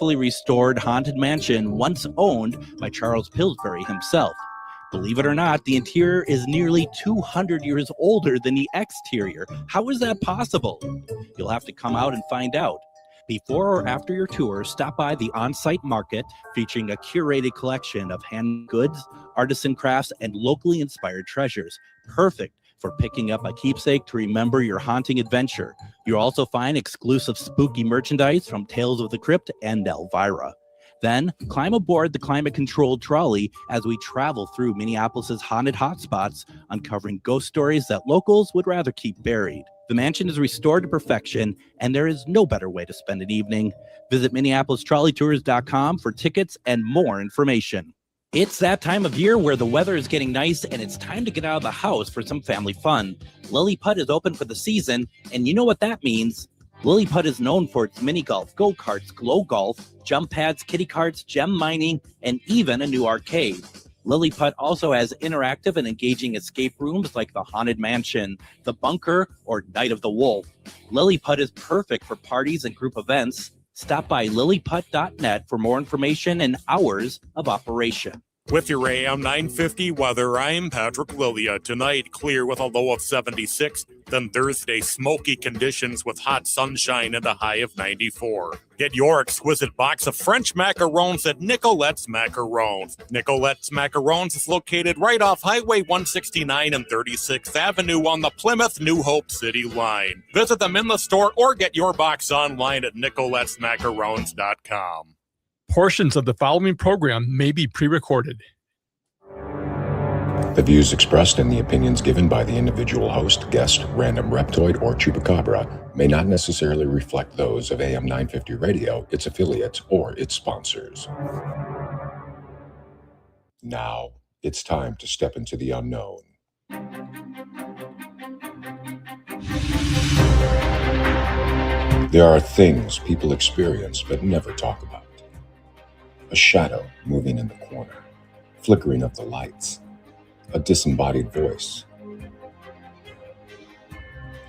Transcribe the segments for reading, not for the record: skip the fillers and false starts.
beautifully restored haunted mansion once owned by Charles Pillsbury himself. Believe it or not, the interior is nearly 200 years older than the exterior. How is that possible? You'll have to come out and find out. Before or after your tour, stop by the on-site market featuring a curated collection of hand goods, artisan crafts, and locally inspired treasures. Perfect for picking up a keepsake to remember your haunting adventure. You'll also find exclusive spooky merchandise from Tales of the Crypt and Elvira. Then climb aboard the climate-controlled trolley as we travel through Minneapolis's haunted hotspots, uncovering ghost stories that locals would rather keep buried. The mansion is restored to perfection, and there is no better way to spend an evening. Visit MinneapolisTrolleyTours.com for tickets and more information. It's that time of year where the weather is getting nice, and it's time to get out of the house for some family fun. Lilliput is open for the season, and you know what that means. Lilliput is known for its mini golf, go-karts, glow golf, jump pads, kiddie carts, gem mining, and even a new arcade. Lilliput also has interactive and engaging escape rooms like the Haunted Mansion, the Bunker, or Night of the Wolf. Lilliput is perfect for parties and group events. Stop by lilliput.net for more information and hours of operation. With your AM 950 weather, I'm Patrick Lilia. Tonight, clear with a low of 76. Then Thursday, smoky conditions with hot sunshine and a high of 94. Get your exquisite box of French macarons at Nicolette's Macarons. Nicolette's Macarons is located right off Highway 169 and 36th Avenue on the Plymouth New Hope City line. Visit them in the store or get your box online at nicolettesmacarons.com. Portions of the following program may be pre-recorded. The views expressed and the opinions given by the individual host, guest, random reptoid, or chupacabra may not necessarily reflect those of AM 950 Radio, its affiliates, or its sponsors. Now, it's time to step into the unknown. There are things people experience but never talk about. A shadow moving in the corner, flickering of the lights, a disembodied voice.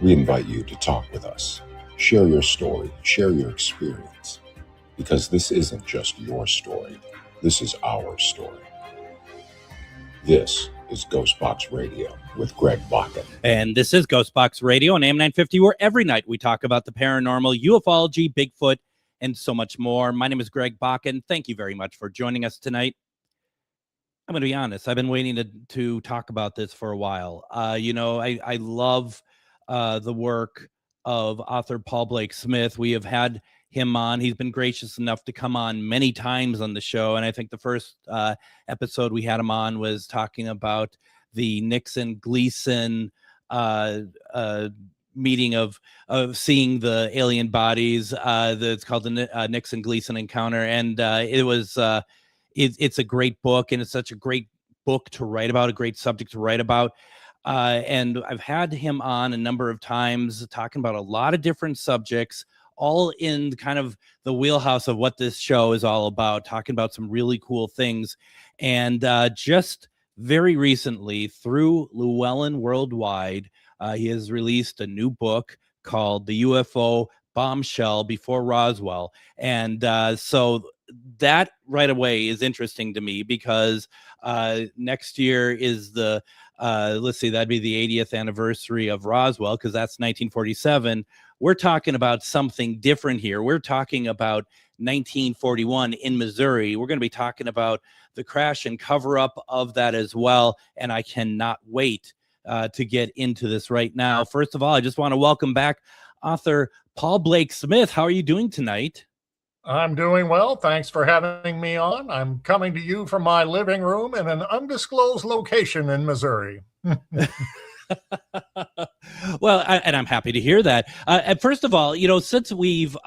We invite you to talk with us, share your story, share your experience, because this isn't just your story, this is our story. This is GhostBox Radio with Greg Bakun. And this is GhostBox Radio on AM 950, where every night we talk about the paranormal, ufology, Bigfoot, and so much more. My name is Greg Bakun. Thank you very much for joining us tonight. I'm going to be honest. I've been waiting to talk about this for a while. I love the work of author Paul Blake Smith. We have had him on. He's been gracious enough to come on many times on the show. And I think the first episode we had him on was talking about the Nixon-Gleason meeting of seeing the alien bodies. That's called the Nixon-Gleason encounter, and it's a great book, and it's such a great book to write about, a great subject to write about. And I've had him on a number of times talking about a lot of different subjects, all in kind of the wheelhouse of what this show is all about, talking about some really cool things. And just very recently, through Llewellyn Worldwide, he has released a new book called The UFO Bombshell Before Roswell. And so that right away is interesting to me because next year is that'd be the 80th anniversary of Roswell, because that's 1947. We're talking about something different here. We're talking about 1941 in Missouri. We're going to be talking about the crash and cover up of that as well. And I cannot wait to get into this right now. First of all, I just want to welcome back author Paul Blake Smith. How are you doing tonight? I'm doing well. Thanks for having me on. I'm coming to you from my living room in an undisclosed location in Missouri. Well, and I'm happy to hear that. And first of all, since we've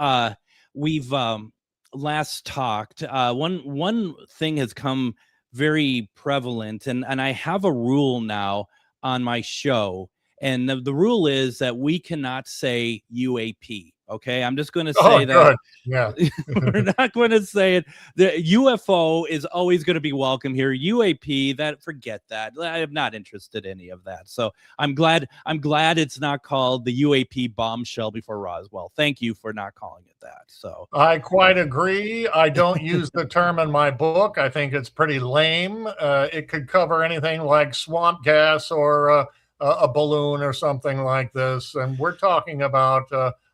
last talked, one thing has come very prevalent, and I have a rule now on my show, and the rule is that we cannot say UAP. Okay, I'm just going to Oh, say that. good. Yeah. We're not going to say it. The UFO is always going to be welcome here. UAP, that forget that. I am not interested in any of that. So I'm glad it's not called the UAP bombshell before Roswell. Thank you for not calling it that. So I quite agree. I don't use the term in my book. I think it's pretty lame. It could cover anything like swamp gas or a balloon or something like this. And we're talking about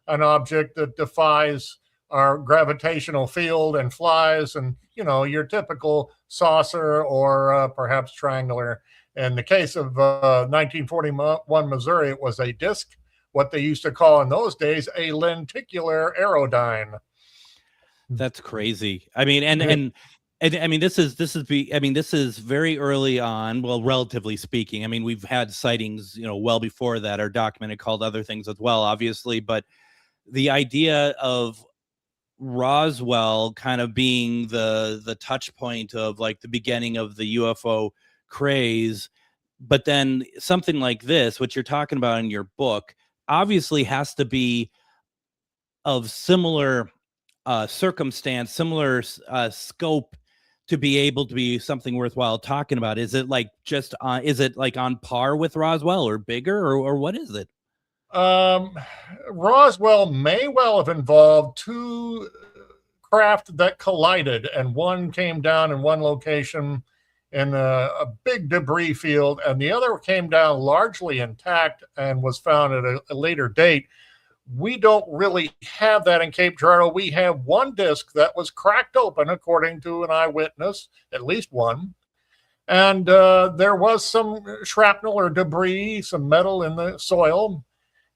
an object that defies our gravitational field and flies, and your typical saucer or perhaps triangular. In the case of 1941 Missouri, it was a disk, what they used to call in those days a lenticular aerodyne. that's crazy. I mean, and I mean, this is very early on. Well, relatively speaking, I mean, we've had sightings, well before that are documented, called other things as well, obviously, but the idea of Roswell kind of being the touch point of like the beginning of the UFO craze, but then something like this, what you're talking about in your book, obviously has to be of similar circumstance, similar scope to be able to be something worthwhile talking about. Is it like just is it like on par with Roswell or bigger, or what is it? Roswell may well have involved two craft that collided, and one came down in one location in a big debris field, and the other came down largely intact and was found at a later date. We don't really have that in Cape Girardeau. We have one disc that was cracked open, according to an eyewitness, at least one. And there was some shrapnel or debris, some metal in the soil,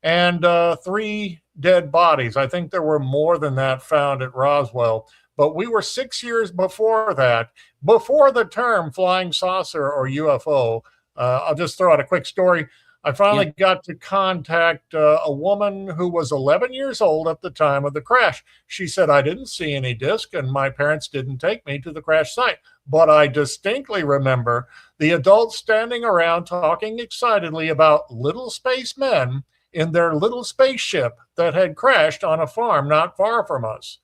and 3 dead bodies. I think there were more than that found at Roswell. But we were 6 years before that, before the term flying saucer or UFO. I'll just throw out a quick story. I finally got to contact a woman who was 11 years old at the time of the crash. She said, I didn't see any disc, and my parents didn't take me to the crash site. But I distinctly remember the adults standing around talking excitedly about little spacemen in their little spaceship that had crashed on a farm not far from us.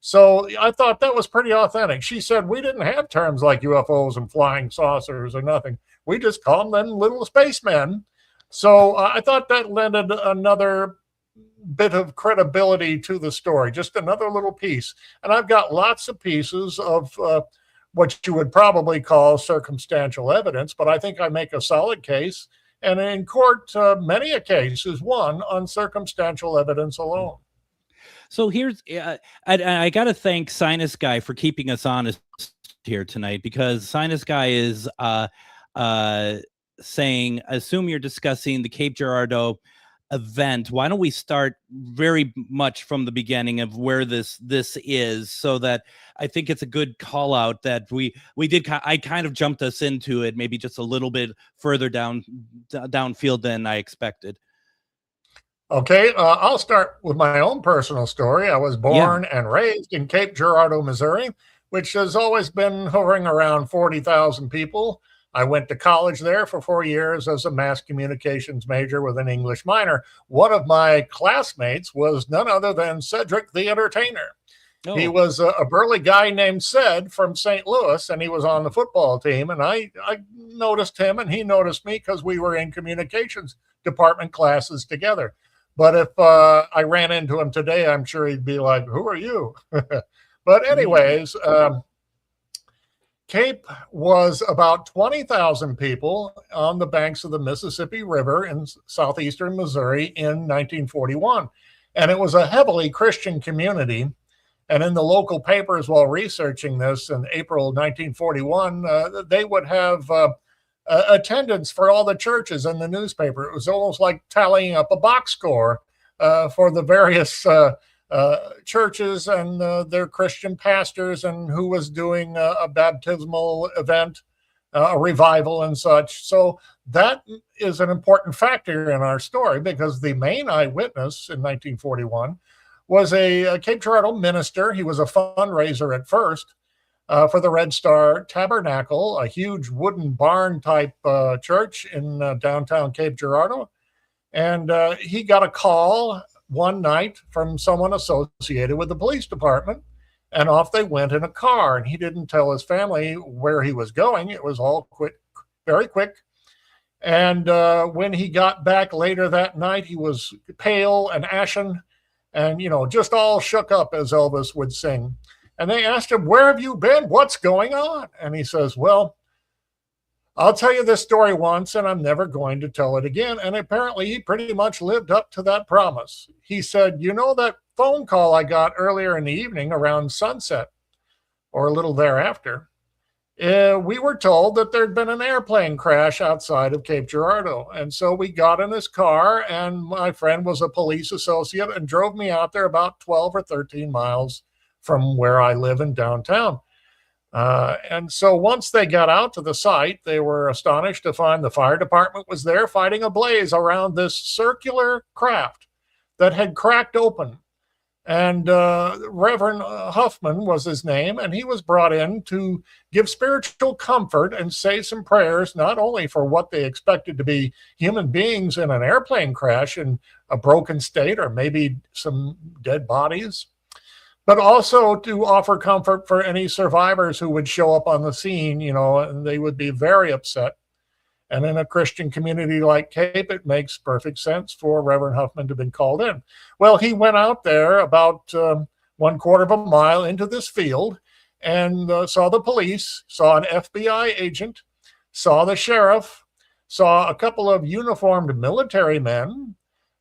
So I thought that was pretty authentic. She said, we didn't have terms like UFOs and flying saucers or nothing. We just called them little spacemen. So I thought that lended another bit of credibility to the story, just another little piece. And I've got lots of pieces of what you would probably call circumstantial evidence, but I think I make a solid case. And in court, many a case is won on circumstantial evidence alone. So here's, I got to thank Sinus Guy for keeping us honest here tonight, because Sinus Guy is saying, assume you're discussing the Cape Girardeau event. Why don't we start very much from the beginning of where this is, so that I think it's a good call out that we did. I kind of jumped us into it, maybe just a little bit further downfield than I expected. Okay, I'll start with my own personal story. I was born and raised in Cape Girardeau, Missouri, which has always been hovering around 40,000 people. I went to college there for 4 years as a mass communications major with an English minor. One of my classmates was none other than Cedric the Entertainer. Oh. He was a burly guy named Ced from St. Louis, and he was on the football team. And I noticed him, and he noticed me because we were in communications department classes together. But if I ran into him today, I'm sure he'd be like, who are you? But anyways, Cape was about 20,000 people on the banks of the Mississippi River in southeastern Missouri in 1941. And it was a heavily Christian community. And in the local papers, while researching this in April 1941, they would have attendance for all the churches in the newspaper. It was almost like tallying up a box score for the various churches and their Christian pastors, and who was doing a baptismal event, a revival and such. So that is an important factor in our story, because the main eyewitness in 1941 was a Cape Girardeau minister. He was a fundraiser at first for the Red Star Tabernacle, a huge wooden barn type church in downtown Cape Girardeau. And he got a call one night from someone associated with the police department, and off they went in a car. And he didn't tell his family where he was going. It was all quick, very quick. And when he got back later that night, he was pale and ashen and, just all shook up, as Elvis would sing. And they asked him, "Where have you been? What's going on?" And he says, "Well, I'll tell you this story once, and I'm never going to tell it again." And apparently he pretty much lived up to that promise. He said, "That phone call I got earlier in the evening around sunset, or a little thereafter, we were told that there'd been an airplane crash outside of Cape Girardeau. And so we got in his car, and my friend was a police associate and drove me out there about 12 or 13 miles from where I live in downtown. And so once they got out to the site, they were astonished to find the fire department was there fighting a blaze around this circular craft that had cracked open. And Reverend Huffman was his name, and he was brought in to give spiritual comfort and say some prayers, not only for what they expected to be human beings in an airplane crash in a broken state, or maybe some dead bodies, but also to offer comfort for any survivors who would show up on the scene, and they would be very upset. And in a Christian community like Cape, it makes perfect sense for Reverend Huffman to have been called in. Well, he went out there about 1/4 of a mile into this field and saw the police, saw an FBI agent, saw the sheriff, saw a couple of uniformed military men,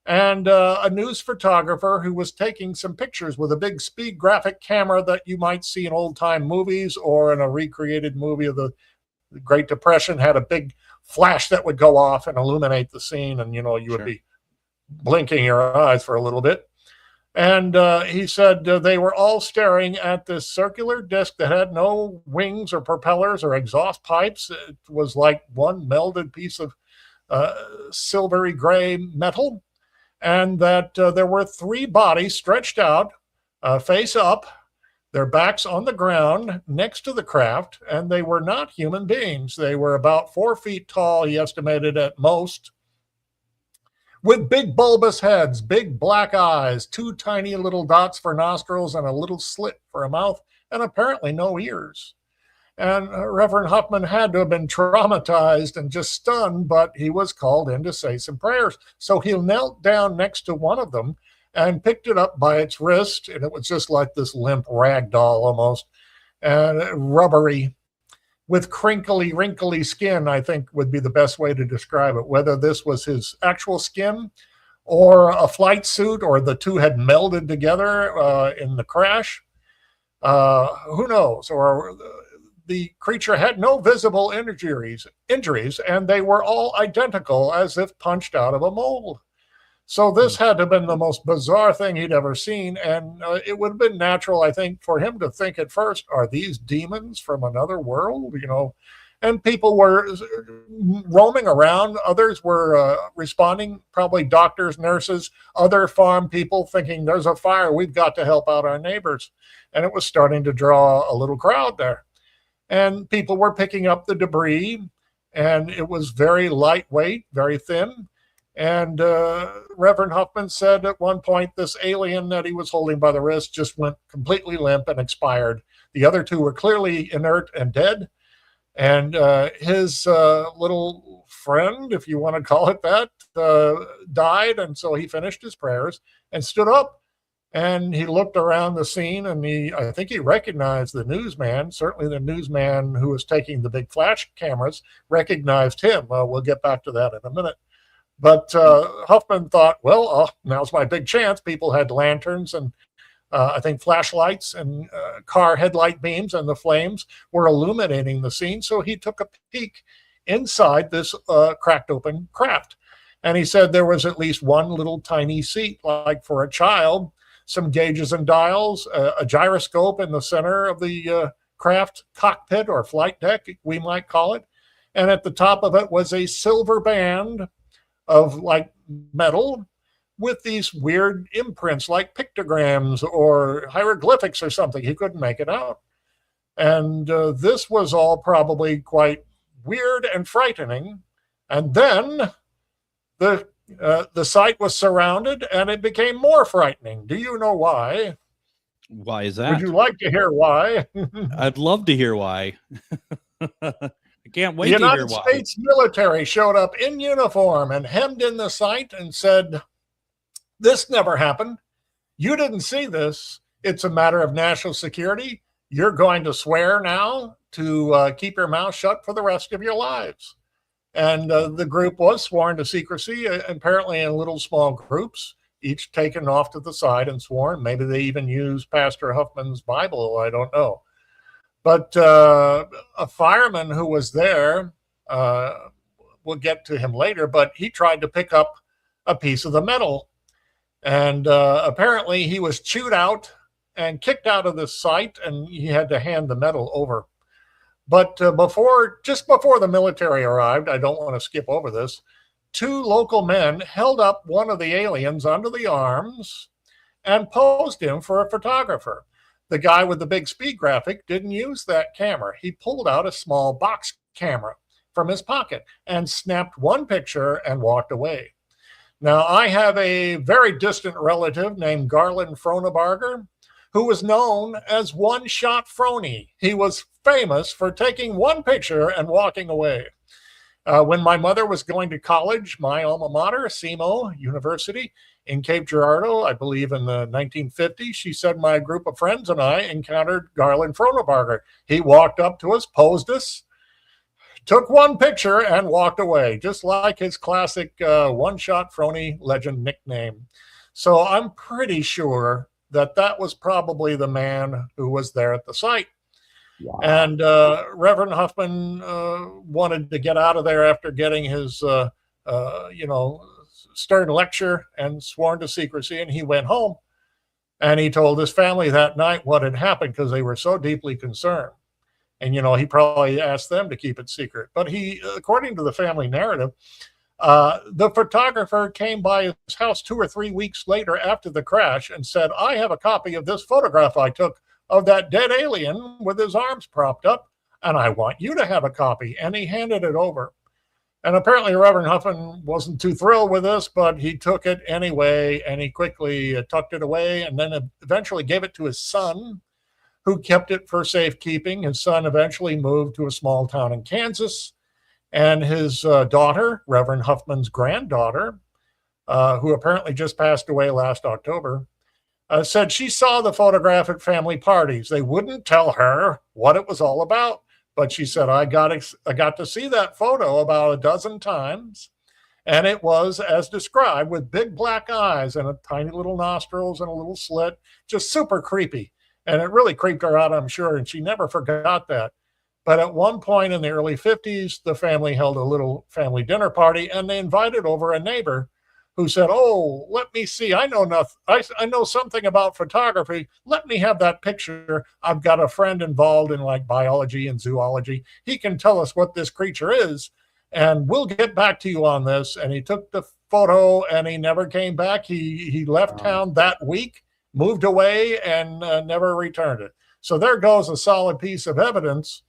and a news photographer who was taking some pictures with a big speed graphic camera that you might see in old-time movies or in a recreated movie of the Great Depression, had a big flash that would go off and illuminate the scene, and, you would be blinking your eyes for a little bit. And he said they were all staring at this circular disc that had no wings or propellers or exhaust pipes. It was like one melded piece of silvery gray metal. And that there were 3 bodies stretched out, face up, their backs on the ground next to the craft, and they were not human beings. They were about 4 feet tall, he estimated at most, with big bulbous heads, big black eyes, 2 tiny little dots for nostrils, and a little slit for a mouth, and apparently no ears. And Reverend Huffman had to have been traumatized and just stunned, but he was called in to say some prayers. So he knelt down next to one of them and picked it up by its wrist, and it was just like this limp rag doll almost, and rubbery, with crinkly, wrinkly skin, I think would be the best way to describe it. Whether this was his actual skin or a flight suit, or the two had melded together in the crash, who knows? Or the creature had no visible injuries, and they were all identical, as if punched out of a mold. So this had to have been the most bizarre thing he'd ever seen, and it would have been natural, I think, for him to think at first, are these demons from another world? And people were roaming around. Others were responding, probably doctors, nurses, other farm people, thinking there's a fire, we've got to help out our neighbors. And it was starting to draw a little crowd there. And people were picking up the debris, and it was very lightweight, very thin. And Reverend Huffman said at one point this alien that he was holding by the wrist just went completely limp and expired. The other two were clearly inert and dead. And his little friend, if you want to call it that, died. And so he finished his prayers and stood up. And he looked around the scene, and I think he recognized the newsman. Certainly the newsman who was taking the big flash cameras recognized him. We'll get back to that in a minute. But Huffman thought, well, now's my big chance. People had lanterns and I think flashlights and car headlight beams, and the flames were illuminating the scene. So he took a peek inside this cracked open craft. And he said there was at least one little tiny seat, like for a child, some gauges and dials, a gyroscope in the center of the craft cockpit or flight deck, we might call it. And at the top of it was a silver band of like metal with these weird imprints like pictograms or hieroglyphics or something. He couldn't make it out. And this was all probably quite weird and frightening. And then the The site was surrounded, and it became more frightening. Do you know why? Why is that? Would you like to hear why? I'd love to hear why. I can't wait The to hear United why. States military showed up in uniform and hemmed in the site and said, "This never happened. You didn't see this. It's a matter of national security. You're going to swear now to keep your mouth shut for the rest of your lives." And the group was sworn to secrecy, apparently in little small groups, each taken off to the side and sworn. Maybe they even used Pastor Huffman's Bible. I don't know. But a fireman who was there, we'll get to him later, but he tried to pick up a piece of the metal. And apparently he was chewed out and kicked out of the site, and he had to hand the metal over. But just before the military arrived, I don't want to skip over this, 2 local men held up one of the aliens under the arms and posed him for a photographer. The guy with the big speed graphic didn't use that camera. He pulled out a small box camera from his pocket and snapped one picture and walked away. Now, I have a very distant relative named Garland Fronabarger, who was known as One Shot Frony. He was famous for taking one picture and walking away. When my mother was going to college, my alma mater, SEMO University in Cape Girardeau, I believe in the 1950s, she said my group of friends and I encountered Garland Fronabarger. He walked up to us, posed us, took one picture, and walked away, just like his classic One-Shot Frony legend nickname. So I'm pretty sure that was probably the man who was there at the site. Wow. And Reverend Huffman wanted to get out of there after getting his, stern lecture and sworn to secrecy, and he went home. And he told his family that night what had happened because they were so deeply concerned. And, he probably asked them to keep it secret. But he, according to the family narrative, the photographer came by his house 2 or 3 weeks later after the crash and said, "I have a copy of this photograph I took of that dead alien with his arms propped up, and I want you to have a copy." And he handed it over. And apparently Reverend Huffman wasn't too thrilled with this, but he took it anyway, and he quickly tucked it away and then eventually gave it to his son, who kept it for safekeeping. His son eventually moved to a small town in Kansas. And his daughter, Reverend Huffman's granddaughter, who apparently just passed away last October, said she saw the photograph at family parties. They wouldn't tell her what it was all about, but she said, I got to see that photo about a dozen times, and it was as described, with big black eyes and a tiny little nostrils and a little slit, just super creepy. And it really creeped her out, I'm sure, and she never forgot that. But at one point in the early 50s, the family held a little family dinner party, and they invited over a neighbor who said, "Oh, let me see. I know nothing. I know something about photography. Let me have that picture. I've got a friend involved in like biology and zoology. He can tell us what this creature is, and we'll get back to you on this." And he took the photo, and he never came back. He left town that week, moved away, and never returned it. So there goes a solid piece of evidence.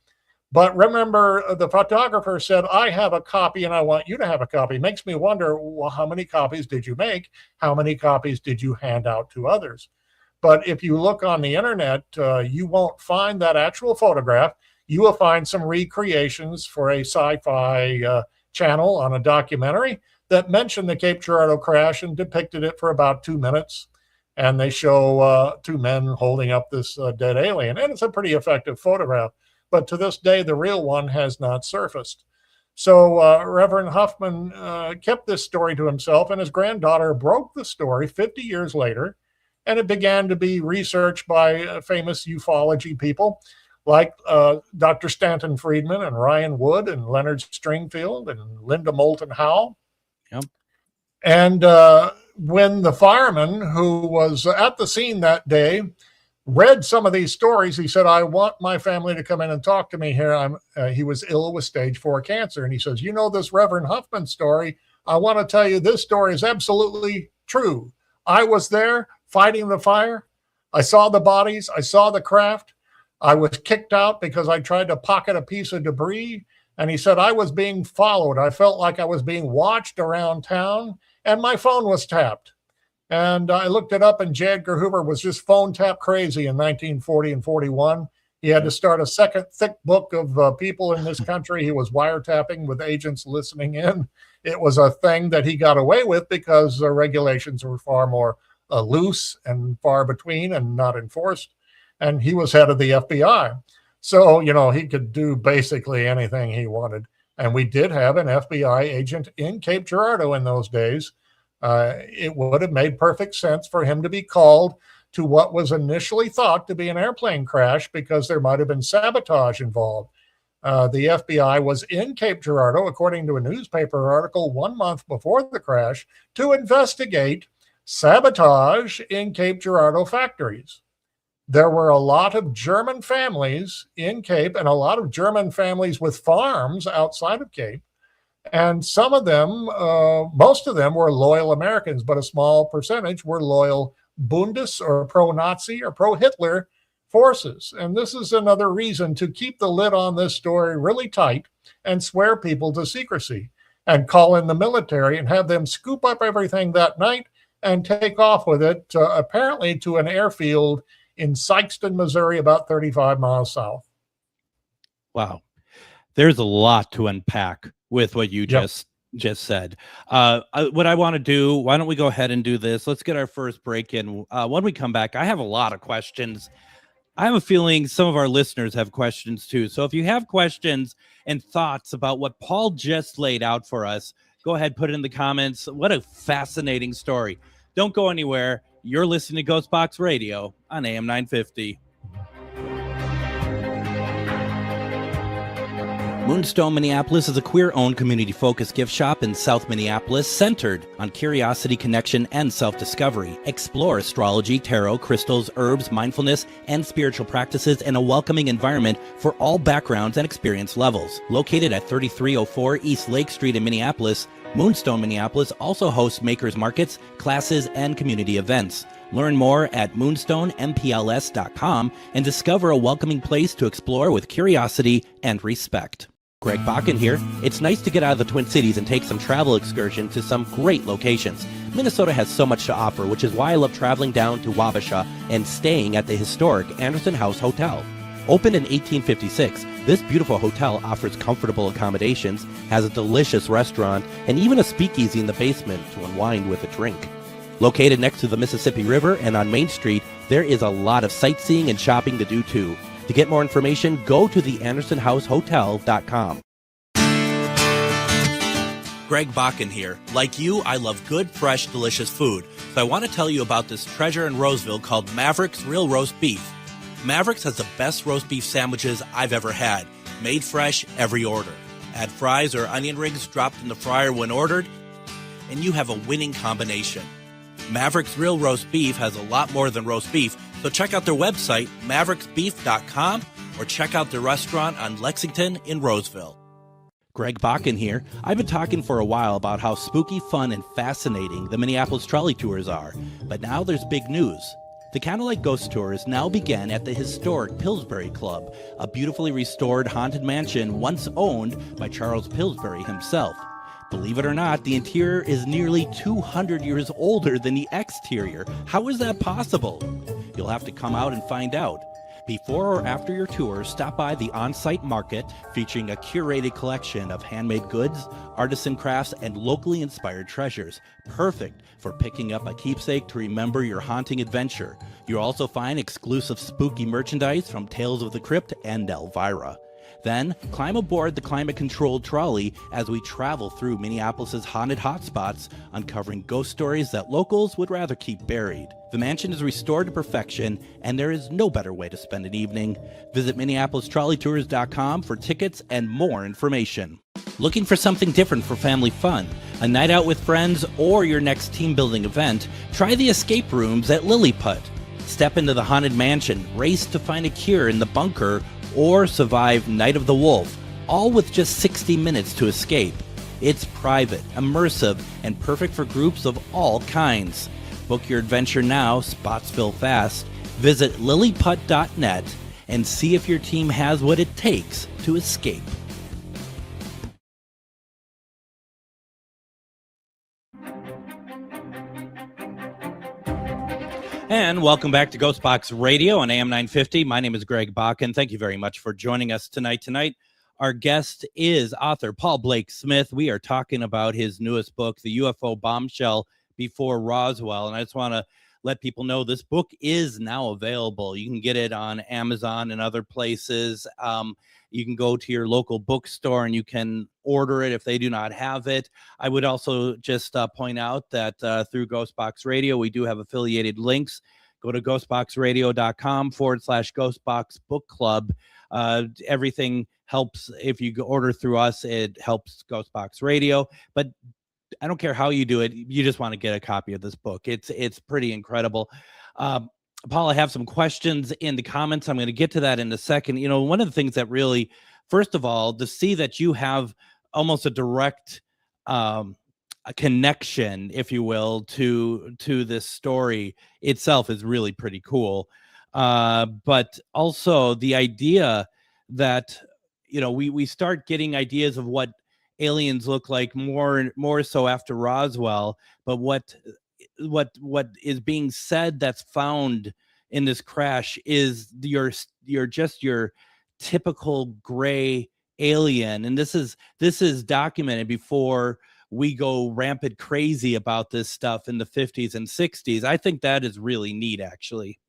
But remember, the photographer said, "I have a copy and I want you to have a copy." Makes me wonder, well, how many copies did you make? How many copies did you hand out to others? But if you look on the internet, you won't find that actual photograph. You will find some recreations for a sci-fi channel on a documentary that mentioned the Cape Girardeau crash and depicted it for about 2 minutes. And they show 2 men holding up this dead alien. And it's a pretty effective photograph. But to this day, the real one has not surfaced. So Reverend Huffman kept this story to himself, and his granddaughter broke the story 50 years later, and it began to be researched by famous ufology people like Dr. Stanton Friedman and Ryan Wood and Leonard Stringfield and Linda Moulton Howe. Yep. And when the fireman who was at the scene that day read some of these stories, he said, "I want my family to come in and talk to me here. He was ill with stage 4 cancer." And he says, "You know this Reverend Huffman story? I want to tell you this story is absolutely true. I was there fighting the fire. I saw the bodies. I saw the craft. I was kicked out because I tried to pocket a piece of debris." And he said, "I was being followed. I felt like I was being watched around town. and my phone was tapped. And I looked it up, and J. Edgar Hoover was just phone tap crazy in 1940 and 41. He had to start a second thick book of people in this country he was wiretapping with agents listening in. It was a thing that he got away with because the regulations were far more loose and far between and not enforced. And he was head of the FBI. So, he could do basically anything he wanted. And we did have an FBI agent in Cape Girardeau in those days. It would have made perfect sense for him to be called to what was initially thought to be an airplane crash because there might have been sabotage involved. The FBI was in Cape Girardeau, according to a newspaper article 1 month before the crash, to investigate sabotage in Cape Girardeau factories. There were a lot of German families in Cape and a lot of German families with farms outside of Cape. And some of them, most of them were loyal Americans, but a small percentage were loyal Bundes or pro-Nazi or pro-Hitler forces. And this is another reason to keep the lid on this story really tight and swear people to secrecy and call in the military and have them scoop up everything that night and take off with it, apparently to an airfield in Sikeston, Missouri, about 35 miles south. Wow. There's a lot to unpack with what you just said. What I want to do, why don't we go ahead and do this? Let's get our first break in. When we come back, I have a lot of questions. I have a feeling some of our listeners have questions too. So if you have questions and thoughts about what Paul just laid out for us, go ahead, put it in the comments. What a fascinating story. Don't go anywhere. You're listening to GhostBox Radio on AM 950. Moonstone Minneapolis is a queer-owned, community-focused gift shop in South Minneapolis centered on curiosity, connection, and self-discovery. Explore astrology, tarot, crystals, herbs, mindfulness, and spiritual practices in a welcoming environment for all backgrounds and experience levels. Located at 3304 East Lake Street in Minneapolis, Moonstone Minneapolis also hosts makers markets, classes, and community events. Learn more at moonstoneMPLS.com and discover a welcoming place to explore with curiosity and respect. Greg Bakun here. It's nice to get out of the Twin Cities and take some travel excursion to some great locations. Minnesota has so much to offer, which is why I love traveling down to Wabasha and staying at the historic Anderson House Hotel. Opened in 1856, this beautiful hotel offers comfortable accommodations, has a delicious restaurant, and even a speakeasy in the basement to unwind with a drink. Located next to the Mississippi River and on Main Street, there is a lot of sightseeing and shopping to do too. To get more information, go to theandersonhousehotel.com. Greg Bakun here. Like you, I love good, fresh, delicious food. So I want to tell you about this treasure in Roseville called Maverick's Real Roast Beef. Maverick's has the best roast beef sandwiches I've ever had. Made fresh every order. Add fries or onion rings dropped in the fryer when ordered, and you have a winning combination. Maverick's Real Roast Beef has a lot more than roast beef, so check out their website, mavericksbeef.com, or check out their restaurant on Lexington in Roseville. Greg Bakun here. I've been talking for a while about how spooky, fun, and fascinating the Minneapolis trolley tours are, but now there's big news. The Candlelight Ghost Tours now begin at the historic Pillsbury Club, a beautifully restored haunted mansion once owned by Charles Pillsbury himself. Believe it or not, the interior is nearly 200 years older than the exterior. How is that possible? You'll have to come out and find out. Before or after your tour, stop by the on-site market featuring a curated collection of handmade goods, artisan crafts, and locally inspired treasures. Perfect for picking up a keepsake to remember your haunting adventure. You'll also find exclusive spooky merchandise from Tales of the Crypt and Elvira. Then, climb aboard the climate-controlled trolley as we travel through Minneapolis' haunted hotspots, uncovering ghost stories that locals would rather keep buried. The mansion is restored to perfection, and there is no better way to spend an evening. Visit MinneapolisTrolleyTours.com for tickets and more information. Looking for something different for family fun, a night out with friends, or your next team-building event? Try the escape rooms at Lilliput. Step into the haunted mansion, race to find a cure in the bunker, or survive Night of the Wolf, all with just 60 minutes to escape. It's private, immersive, and perfect for groups of all kinds. Book your adventure now, spots fill fast. Visit lilliput.net and see if your team has what it takes to escape. And welcome back to GhostBox Radio on AM 950. My name is Greg Bakun. Thank you very much for joining us tonight. Tonight, our guest is author Paul Blake Smith. We are talking about his newest book, The UFO Bombshell Before Roswell. And I just want to let people know this book is now available. You can get it on Amazon and other places. You can go to your local bookstore and you can order it if they do not have it. I would also just point out that through GhostBox Radio, we do have affiliated links. Go to ghostboxradio.com/GhostBox Book Club. Everything helps. If you order through us, it helps GhostBox Radio. But I don't care how you do it. You just want to get a copy of this book. It's pretty incredible. Paul, I have some questions in the comments. I'm going to get to that in a second. You know, one of the things that really, first of all, to see that you have almost a direct a connection, if you will, to this story itself is really pretty cool. But also the idea that, you know, we start getting ideas of what aliens look like more so after Roswell, but what is being said that's found in this crash is your typical gray alien, and this is documented before we go rampant crazy about this stuff in the 50s and 60s. I think that is really neat, actually.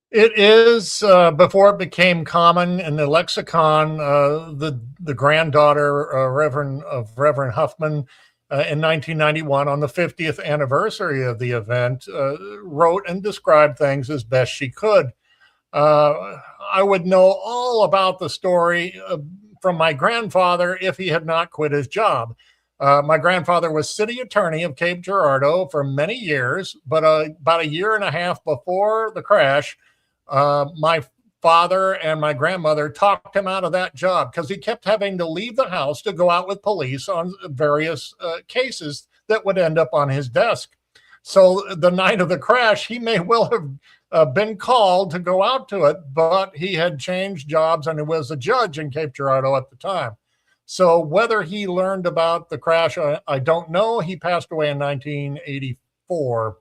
It is before it became common in the lexicon. The granddaughter Reverend Huffman in 1991, on the 50th anniversary of the event, wrote and described things as best she could. I would know all about the story from my grandfather if he had not quit his job. My grandfather was city attorney of Cape Girardeau for many years, but about a year and a half before the crash, my father and my grandmother talked him out of that job because he kept having to leave the house to go out with police on various cases that would end up on his desk. So the night of the crash, he may well have been called to go out to it, but he had changed jobs and he was a judge in Cape Girardeau at the time. So whether he learned about the crash, I don't know. He passed away in 1984,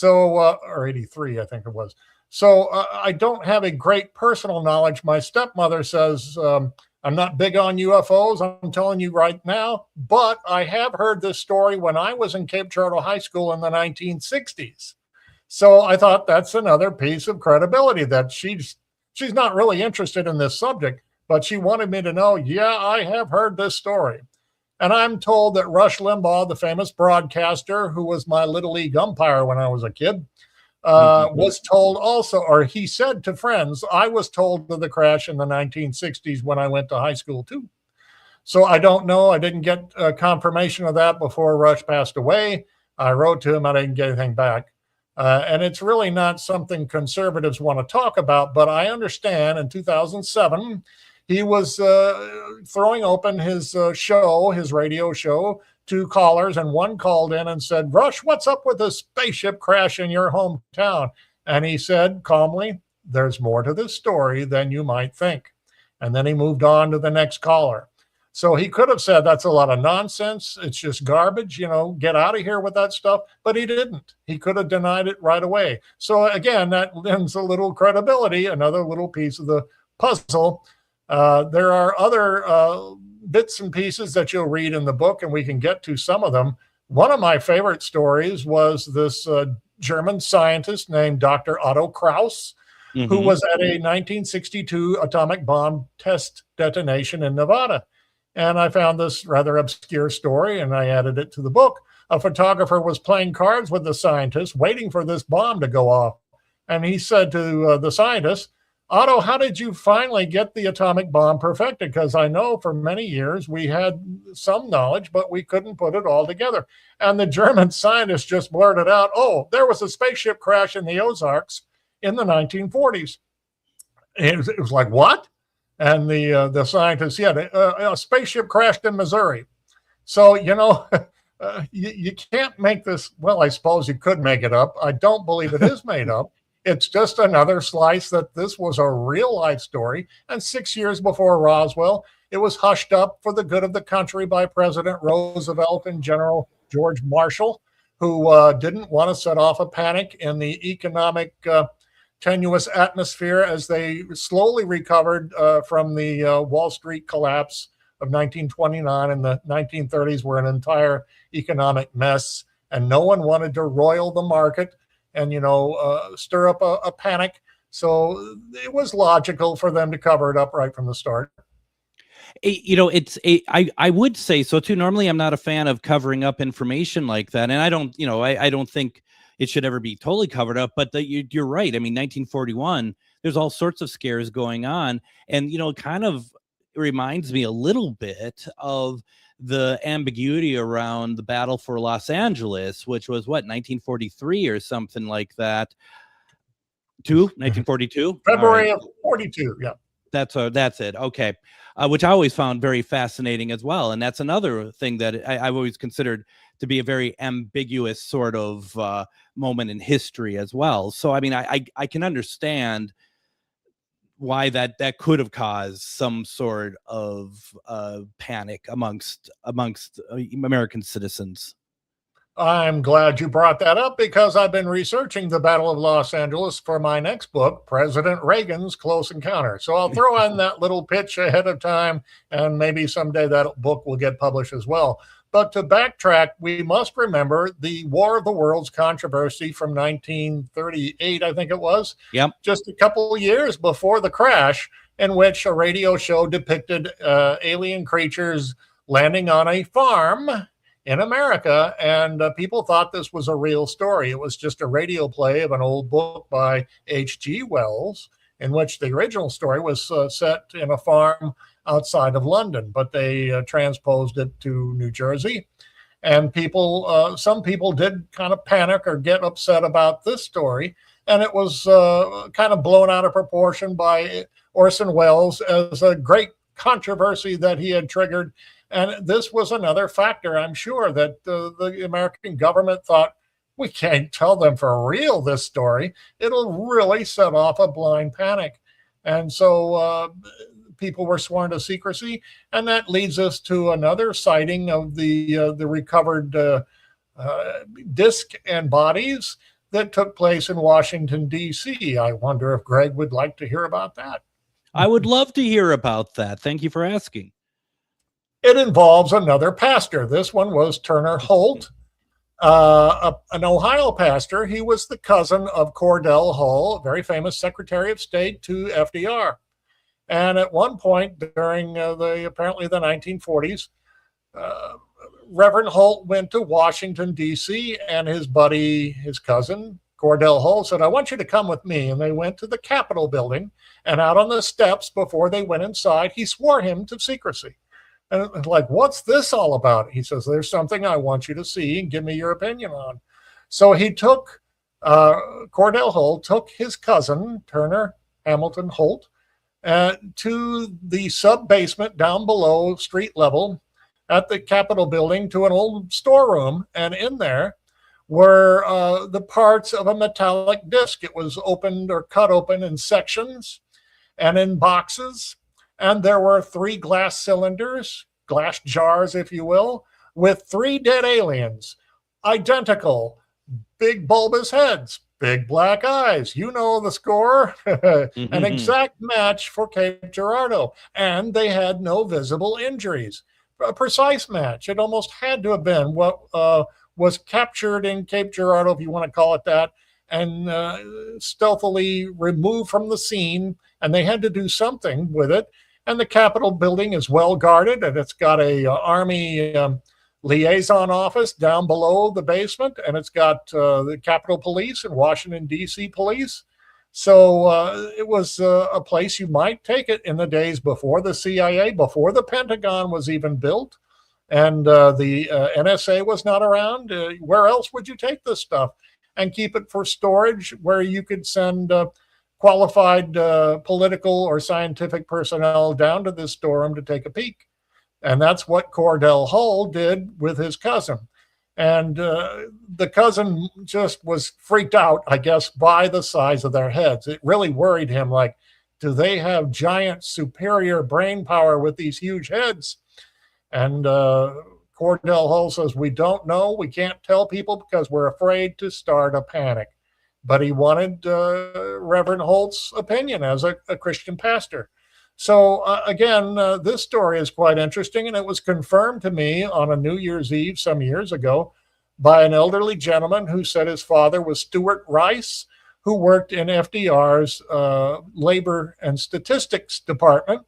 or 83, I think it was. So I don't have a great personal knowledge. My stepmother says, I'm not big on UFOs, I'm telling you right now, but I have heard this story when I was in Cape Girardeau High School in the 1960s. So I thought that's another piece of credibility that she's not really interested in this subject, but she wanted me to know, yeah, I have heard this story. And I'm told that Rush Limbaugh, the famous broadcaster who was my Little League umpire when I was a kid, was told also, or he said to friends, I was told of the crash in the 1960s when I went to high school too. So I don't know. I didn't get confirmation of that before Rush passed away. I wrote to him. I didn't get anything back. And it's really not something conservatives want to talk about, but I understand in 2007, he was throwing open his radio show, to callers, and one called in and said, Rush, what's up with the spaceship crash in your hometown? And he said calmly, there's more to this story than you might think. And then he moved on to the next caller. So he could have said, that's a lot of nonsense. It's just garbage, get out of here with that stuff. But he didn't. He could have denied it right away. So again, that lends a little credibility, another little piece of the puzzle. There are other bits and pieces that you'll read in the book, and we can get to some of them. One of my favorite stories was this German scientist named Dr. Otto Kraus, who was at a 1962 atomic bomb test detonation in Nevada. And I found this rather obscure story, and I added it to the book. A photographer was playing cards with the scientist, waiting for this bomb to go off. And he said to the scientist, Otto, how did you finally get the atomic bomb perfected? Because I know for many years we had some knowledge, but we couldn't put it all together. And the German scientist just blurted out, oh, there was a spaceship crash in the Ozarks in the 1940s. And it was like, what? And the scientist said, a spaceship crashed in Missouri. So, you can't make this. Well, I suppose you could make it up. I don't believe it is made up. It's just another slice that this was a real life story. And 6 years before Roswell, it was hushed up for the good of the country by President Roosevelt and General George Marshall, who didn't want to set off a panic in the economic tenuous atmosphere as they slowly recovered from the Wall Street collapse of 1929, and the 1930s were an entire economic mess, and no one wanted to roil the market and, stir up a panic. So it was logical for them to cover it up right from the start. I would say so too. Normally, I'm not a fan of covering up information like that, and I don't, I don't think it should ever be totally covered up. But you're right. I mean, 1941, there's all sorts of scares going on, and kind of reminds me a little bit of the ambiguity around the battle for Los Angeles, which was 1943 or something like that. 1942, February of 42. Yeah. That's it. Okay. Which I always found very fascinating as well. And that's another thing that I've always considered to be a very ambiguous sort of moment in history as well. So, I mean, I can understand why that could have caused some sort of panic amongst American citizens. I'm glad you brought that up, because I've been researching the Battle of Los Angeles for my next book, President Reagan's Close Encounter. So I'll throw in that little pitch ahead of time, and maybe someday that book will get published as well. But to backtrack, we must remember the War of the Worlds controversy from 1938, I think it was. Yep. Just a couple of years before the crash, in which a radio show depicted alien creatures landing on a farm in America, and people thought this was a real story. It was just a radio play of an old book by H.G. Wells, in which the original story was set in a farm outside of London, but they transposed it to New Jersey. And some people did kind of panic or get upset about this story, and it was kind of blown out of proportion by Orson Welles as a great controversy that he had triggered. And this was another factor, I'm sure, that the American government thought, we can't tell them for real this story. It'll really set off a blind panic. And so people were sworn to secrecy. And that leads us to another sighting of the recovered disc and bodies that took place in Washington, D.C. I wonder if Greg would like to hear about that. I would love to hear about that. Thank you for asking. It involves another pastor. This one was Turner Holt, an Ohio pastor. He was the cousin of Cordell Hull, a very famous Secretary of State to FDR. And at one point during apparently the 1940s, Reverend Holt went to Washington, D.C., and his buddy, his cousin, Cordell Hull, said, I want you to come with me. And they went to the Capitol building, and out on the steps before they went inside, he swore him to secrecy. And like, what's this all about? He says, there's something I want you to see and give me your opinion on. So he took, Cordell Hull took his cousin, Turner Hamilton Holt, to the sub-basement down below street level at the Capitol building to an old storeroom. And in there were the parts of a metallic disc. It was opened or cut open in sections and in boxes. And there were 3 glass cylinders, glass jars, if you will, with 3 dead aliens, identical, big bulbous heads, big black eyes. You know the score. An exact match for Cape Girardeau. And they had no visible injuries. A precise match. It almost had to have been what was captured in Cape Girardeau, if you want to call it that, and stealthily removed from the scene. And they had to do something with it. And the Capitol building is well guarded, and it's got a Army liaison office down below the basement, and it's got the Capitol Police and Washington, D.C. Police. So it was a place you might take it in the days before the CIA, before the Pentagon was even built, and the NSA was not around. Where else would you take this stuff and keep it for storage where you could send qualified political or scientific personnel down to this storeroom to take a peek? And that's what Cordell Hull did with his cousin. And the cousin just was freaked out, I guess, by the size of their heads. It really worried him, like, do they have giant superior brain power with these huge heads? And Cordell Hull says, we don't know. We can't tell people because we're afraid to start a panic. But he wanted Reverend Holt's opinion as a Christian pastor. So again, this story is quite interesting, and it was confirmed to me on a New Year's Eve some years ago by an elderly gentleman who said his father was Stuart Rice, who worked in FDR's Labor and Statistics Department,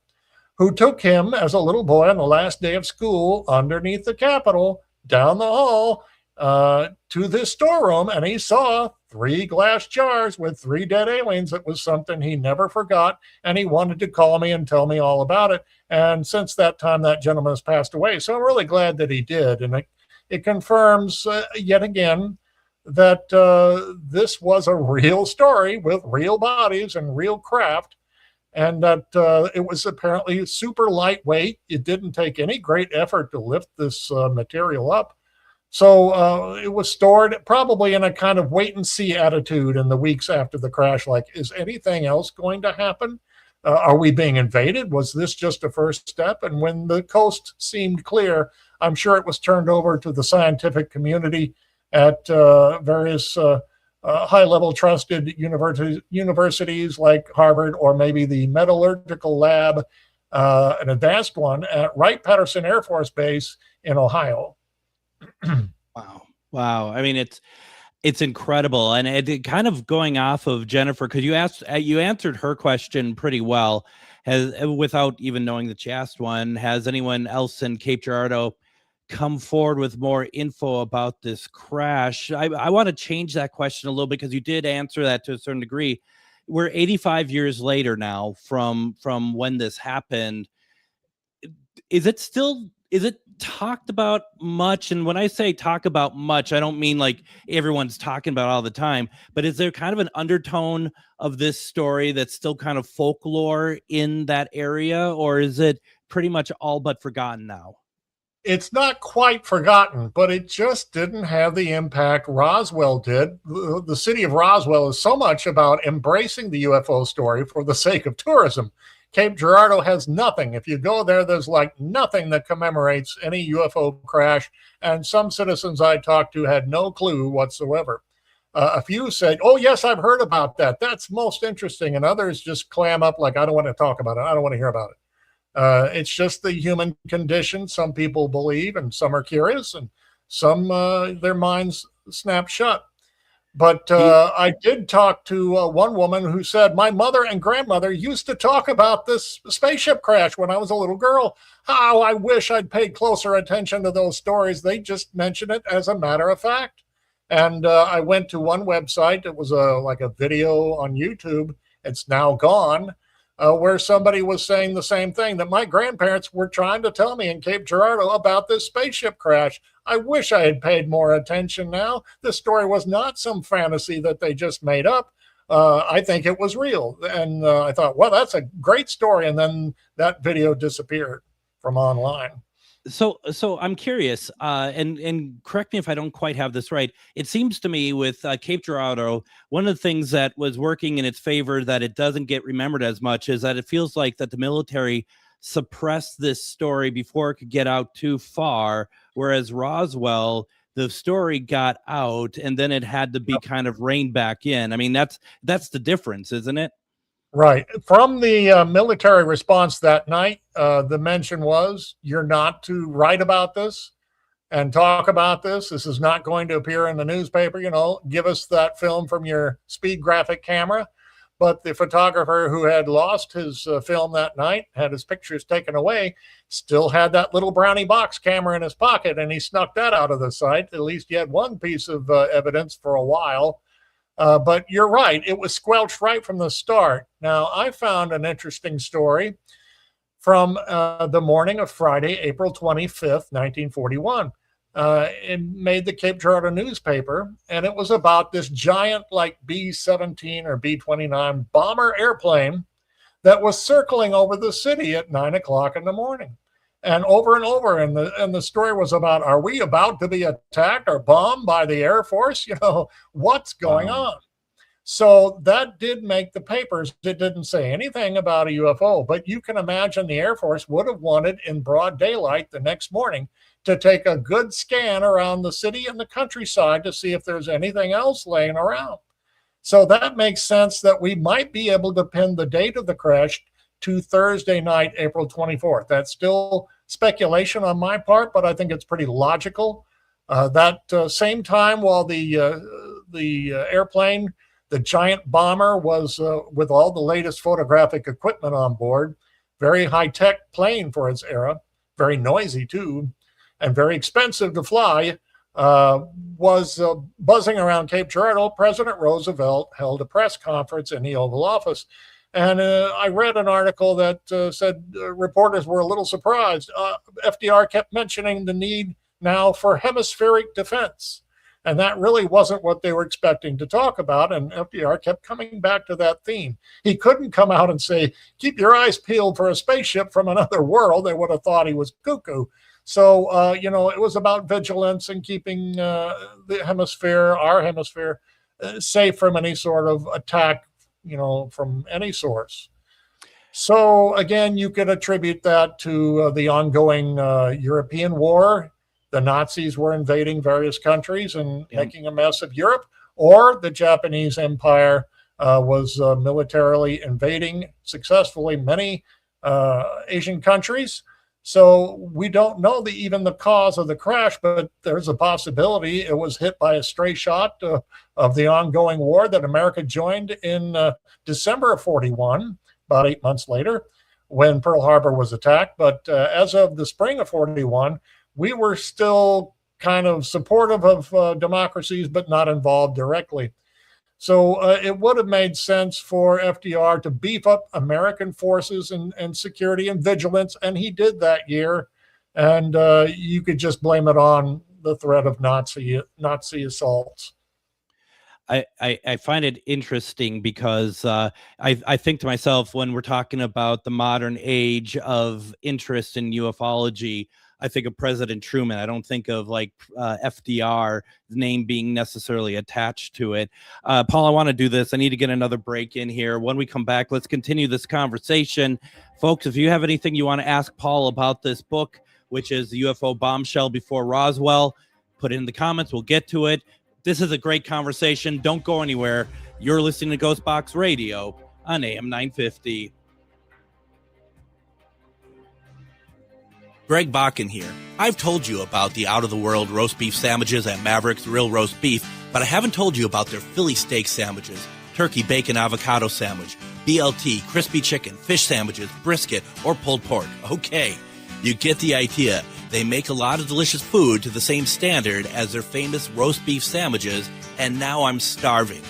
who took him as a little boy on the last day of school underneath the Capitol, down the hall, to this storeroom, and he saw 3 glass jars with 3 dead aliens. It was something he never forgot, and he wanted to call me and tell me all about it. And since that time, that gentleman has passed away. So I'm really glad that he did. And it confirms yet again that this was a real story with real bodies and real craft, and that it was apparently super lightweight. It didn't take any great effort to lift this material up. So it was stored probably in a kind of wait and see attitude in the weeks after the crash. Like, is anything else going to happen? Are we being invaded? Was this just a first step? And when the coast seemed clear, I'm sure it was turned over to the scientific community at various high-level trusted universities like Harvard, or maybe the metallurgical lab, an advanced one at Wright-Patterson Air Force Base in Ohio. Wow. I mean, it's incredible. And it kind of going off of Jennifer, because you answered her question pretty well, without even knowing that she asked one. Has anyone else in Cape Girardeau come forward with more info about this crash? I want to change that question a little bit, because you did answer that to a certain degree. We're 85 years later now from when this happened. Is it talked about much? And when I say talk about much, I don't mean like everyone's talking about all the time, but is there kind of an undertone of this story that's still kind of folklore in that area, or is it pretty much all but forgotten now? It's not quite forgotten, but it just didn't have the impact Roswell did. The city of Roswell is so much about embracing the UFO story for the sake of tourism. Cape Girardeau has nothing. If you go there, there's like nothing that commemorates any UFO crash, and some citizens I talked to had no clue whatsoever. A few said, oh, yes, I've heard about that. That's most interesting. And others just clam up like, I don't want to talk about it. I don't want to hear about it. It's just the human condition. Some people believe, and some are curious, and some their minds snap shut. But I did talk to one woman who said, my mother and grandmother used to talk about this spaceship crash when I was a little girl. How I wish I'd paid closer attention to those stories. They just mentioned it as a matter of fact. And I went to one website. It was like a video on YouTube. It's now gone. Where somebody was saying the same thing, that my grandparents were trying to tell me in Cape Girardeau about this spaceship crash. I wish I had paid more attention now. This story was not some fantasy that they just made up. I think it was real. And I thought, well, that's a great story. And then that video disappeared from online. So I'm curious, and correct me if I don't quite have this right. It seems to me with Cape Girardeau, one of the things that was working in its favor that it doesn't get remembered as much is that it feels like that the military suppressed this story before it could get out too far, whereas Roswell, the story got out and then it had to be kind of reined back in. I mean, that's the difference, isn't it? Right. From the military response that night, the mention was, you're not to write about this and talk about this. This is not going to appear in the newspaper. Give us that film from your speed graphic camera. But the photographer who had lost his film that night, had his pictures taken away, still had that little brownie box camera in his pocket, and he snuck that out of the site. At least he had one piece of evidence for a while. But you're right, it was squelched right from the start. Now, I found an interesting story from the morning of Friday, April 25th, 1941. It made the Cape Girardeau newspaper, and it was about this giant, like B-17 or B-29 bomber airplane that was circling over the city at 9 o'clock in the morning. And over, and the story was about, are we about to be attacked or bombed by the Air Force? What's going on? So that did make the papers. It didn't say anything about a UFO, but you can imagine the Air Force would have wanted in broad daylight the next morning to take a good scan around the city and the countryside to see if there's anything else laying around. So that makes sense that we might be able to pin the date of the crash to Thursday night, April 24th. That's still speculation on my part, but I think it's pretty logical. That same time, while the airplane, the giant bomber, was with all the latest photographic equipment on board, very high-tech plane for its era, very noisy too, and very expensive to fly, was buzzing around Cape Girardeau. President Roosevelt held a press conference in the Oval Office. And I read an article that said reporters were a little surprised. FDR kept mentioning the need now for hemispheric defense. And that really wasn't what they were expecting to talk about. And FDR kept coming back to that theme. He couldn't come out and say, keep your eyes peeled for a spaceship from another world. They would have thought he was cuckoo. So, it was about vigilance and keeping the hemisphere, our hemisphere, safe from any sort of attack, from any source. So, again, you could attribute that to the ongoing European war. The Nazis were invading various countries and making a mess of Europe, or the Japanese Empire was militarily invading successfully many Asian countries. So we don't know even the cause of the crash, but there's a possibility it was hit by a stray shot of the ongoing war that America joined in December of 41, about 8 months later, when Pearl Harbor was attacked. But as of the spring of 41, we were still kind of supportive of democracies, but not involved directly. So it would have made sense for FDR to beef up American forces and security and vigilance, and he did that year. And you could just blame it on the threat of Nazi assaults. I find it interesting because I think to myself, when we're talking about the modern age of interest in ufology, I think of President Truman. I don't think of FDR's name being necessarily attached to it. Paul, I want to do this. I need to get another break in here. When we come back, let's continue this conversation. Folks, if you have anything you want to ask Paul about this book, which is the UFO Bombshell Before Roswell, put it in the comments. We'll get to it. This is a great conversation. Don't go anywhere. You're listening to GhostBox Radio on AM 950. Greg Bakun here. I've told you about the out-of-the-world roast beef sandwiches at Maverick's Real Roast Beef, but I haven't told you about their Philly steak sandwiches, turkey bacon avocado sandwich, BLT, crispy chicken, fish sandwiches, brisket, or pulled pork. Okay, you get the idea. They make a lot of delicious food to the same standard as their famous roast beef sandwiches, and now I'm starving.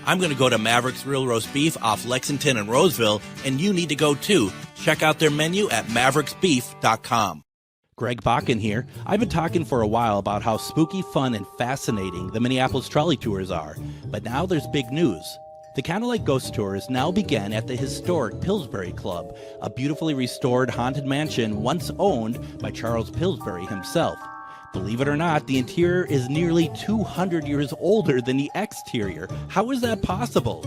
I'm going to go to Maverick's Real Roast Beef off Lexington and Roseville, and you need to go too. Check out their menu at mavericksbeef.com. Greg Bakun here. I've been talking for a while about how spooky, fun, and fascinating the Minneapolis trolley tours are, but now there's big news. The Candlelight Ghost Tours now begin at the historic Pillsbury Club, a beautifully restored haunted mansion once owned by Charles Pillsbury himself. Believe it or not, the interior is nearly 200 years older than the exterior. How is that possible?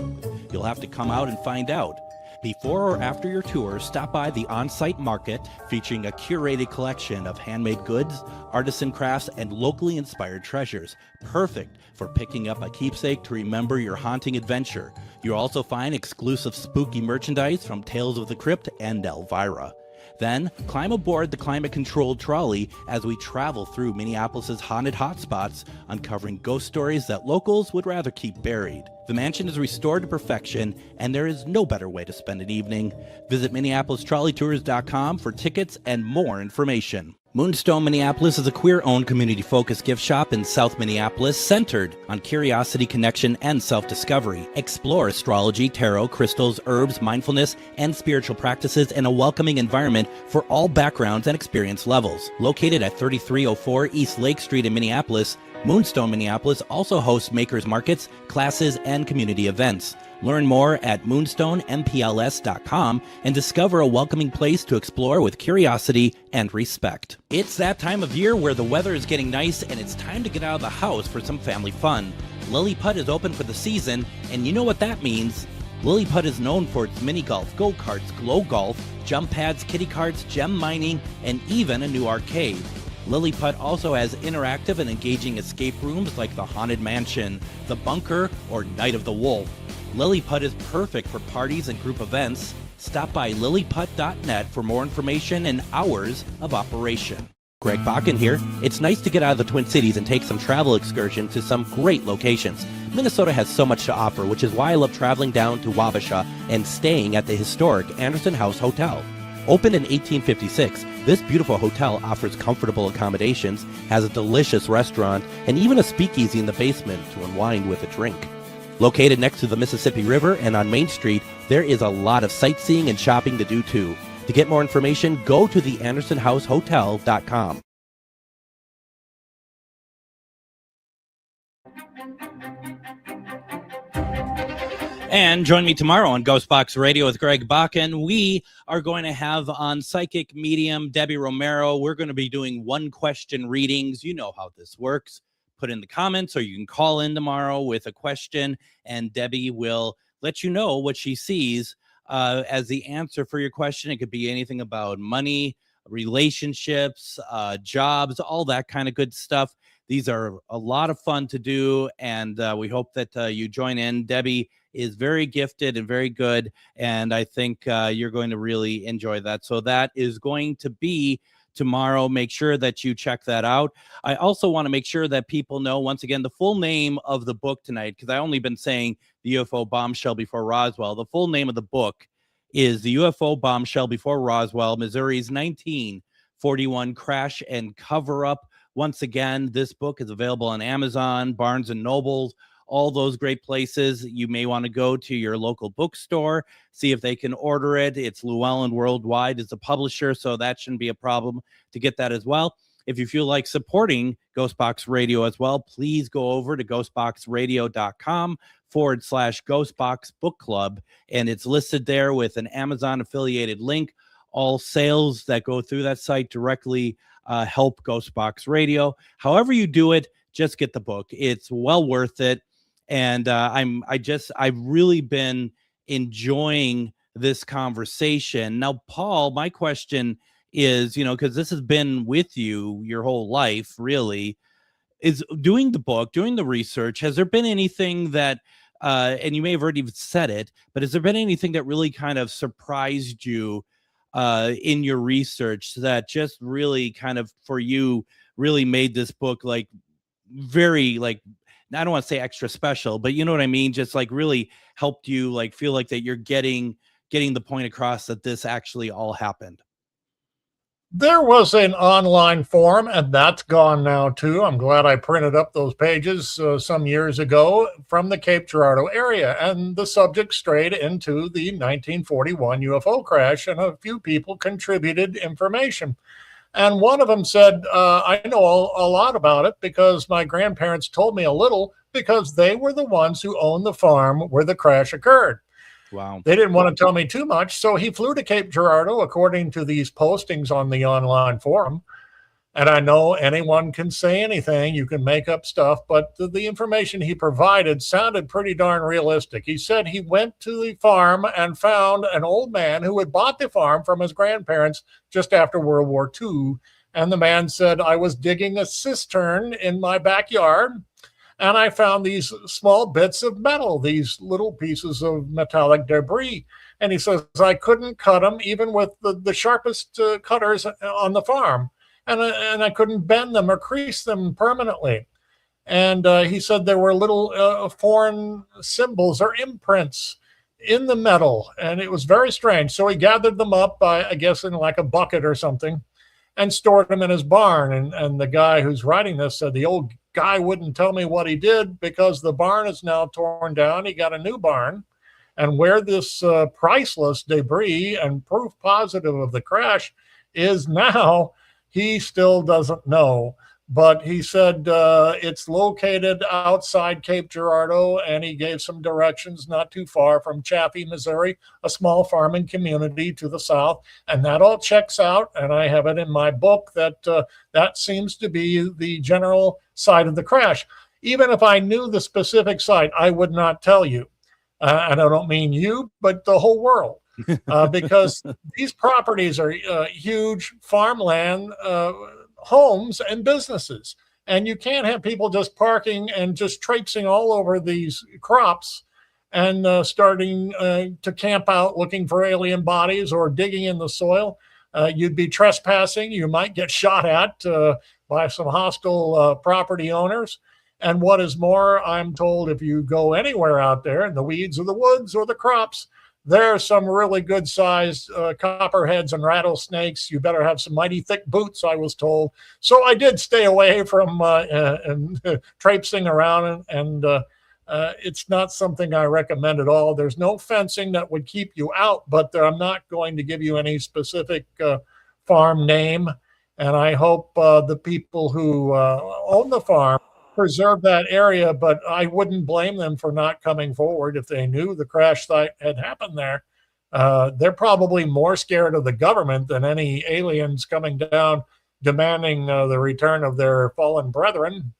You'll have to come out and find out. Before or after your tour, stop by the on-site market featuring a curated collection of handmade goods, artisan crafts, and locally inspired treasures. Perfect for picking up a keepsake to remember your haunting adventure. You'll also find exclusive spooky merchandise from Tales of the Crypt and Elvira. Then, climb aboard the climate-controlled trolley as we travel through Minneapolis' haunted hotspots, uncovering ghost stories that locals would rather keep buried. The mansion is restored to perfection, and there is no better way to spend an evening. Visit MinneapolisTrolleyTours.com for tickets and more information. Moonstone Minneapolis is a queer-owned community-focused gift shop in South Minneapolis centered on curiosity, connection, and self-discovery. Explore astrology, tarot, crystals, herbs, mindfulness, and spiritual practices in a welcoming environment for all backgrounds and experience levels. Located at 3304 East Lake Street in Minneapolis, Moonstone Minneapolis also hosts makers markets, classes, and community events. Learn more at moonstoneMPLS.com and discover a welcoming place to explore with curiosity and respect. It's that time of year where the weather is getting nice and it's time to get out of the house for some family fun. Lily Putt is open for the season, and you know what that means. Lily Putt is known for its mini golf, go-karts, glow golf, jump pads, kiddie carts, gem mining, and even a new arcade. Lily Putt also has interactive and engaging escape rooms like the Haunted Mansion, the Bunker, or Night of the Wolf. Lily Putt is perfect for parties and group events. Stop by lilyputt.net for more information and hours of operation. Greg Bakun here. It's nice to get out of the Twin Cities and take some travel excursion to some great locations. Minnesota has so much to offer, which is why I love traveling down to Wabasha and staying at the historic Anderson House Hotel. Opened in 1856, this beautiful hotel offers comfortable accommodations, has a delicious restaurant, and even a speakeasy in the basement to unwind with a drink. Located next to the Mississippi River and on Main Street, there is a lot of sightseeing and shopping to do too. To get more information, go to theandersonhousehotel.com. And join me tomorrow on GhostBox Radio with Greg Bakun. We are going to have on psychic medium Debbie Romero. We're going to be doing one-question readings. You know how this works. Put in the comments, or you can call in tomorrow with a question, and Debbie will let you know what she sees as the answer for your question. It could be anything about money, relationships, jobs, all that kind of good stuff. These are a lot of fun to do, and we hope that you join in. Debbie is very gifted and very good, and I think you're going to really enjoy that. So that is going to be tomorrow. Make sure that you check that out. I also want to make sure that people know, once again, the full name of the book tonight, because I've only been saying the UFO Bombshell Before Roswell. The full name of the book is the UFO Bombshell Before Roswell, Missouri's 1941 Crash and Cover-Up. Once again, this book is available on Amazon, Barnes and Nobles, all those great places. You may want to go to your local bookstore, see if they can order it. It's Llewellyn Worldwide is the publisher, so that shouldn't be a problem to get that as well. If you feel like supporting GhostBox Radio as well, please go over to ghostboxradio.com/GhostBox Book Club, and it's listed there with an Amazon affiliated link. All sales that go through that site directly help GhostBox Radio. However you do it, just get the book. It's well worth it. And I've really been enjoying this conversation. Now, Paul, my question is, because this has been with you your whole life, really, is doing the book, doing the research. Has there been anything that, and you may have already said it, but has there been anything that really kind of surprised you in your research that just really kind of, for you, really made this book very, I don't want to say extra special, but you know what I mean? Just really helped you feel like that you're getting the point across that this actually all happened. There was an online forum, and that's gone now too. I'm glad I printed up those pages some years ago from the Cape Girardeau area, and the subject strayed into the 1941 UFO crash, and a few people contributed information. And one of them said, I know a lot about it because my grandparents told me a little, because they were the ones who owned the farm where the crash occurred. Wow. They didn't want to tell me too much, so he flew to Cape Girardeau, according to these postings on the online forum. And I know anyone can say anything, you can make up stuff, but the information he provided sounded pretty darn realistic. He said he went to the farm and found an old man who had bought the farm from his grandparents just after World War II. And the man said, I was digging a cistern in my backyard, and I found these small bits of metal, these little pieces of metallic debris. And he says, I couldn't cut them even with the sharpest cutters on the farm. And I couldn't bend them or crease them permanently. And he said there were little foreign symbols or imprints in the metal, and it was very strange. So he gathered them up, I guess, in a bucket or something, and stored them in his barn. And the guy who's writing this said the old guy wouldn't tell me what he did because the barn is now torn down. He got a new barn. And where this priceless debris and proof positive of the crash is now, he still doesn't know, but he said it's located outside Cape Girardeau, and he gave some directions not too far from Chaffee, Missouri, a small farming community to the south, and that all checks out, and I have it in my book that that seems to be the general site of the crash. Even if I knew the specific site, I would not tell you. And I don't mean you, but the whole world, because these properties are huge farmland, homes and businesses. And you can't have people just parking and just traipsing all over these crops and starting to camp out looking for alien bodies or digging in the soil. You'd be trespassing. You might get shot at by some hostile property owners. And what is more, I'm told if you go anywhere out there in the weeds or the woods or the crops, there are some really good sized copperheads and rattlesnakes. You better have some mighty thick boots, I was told. So I did stay away from traipsing around, and it's not something I recommend at all. There's no fencing that would keep you out, but I'm not going to give you any specific farm name. And I hope the people who own the farm preserve that area, but I wouldn't blame them for not coming forward if they knew the crash site had happened there. They're probably more scared of the government than any aliens coming down demanding the return of their fallen brethren.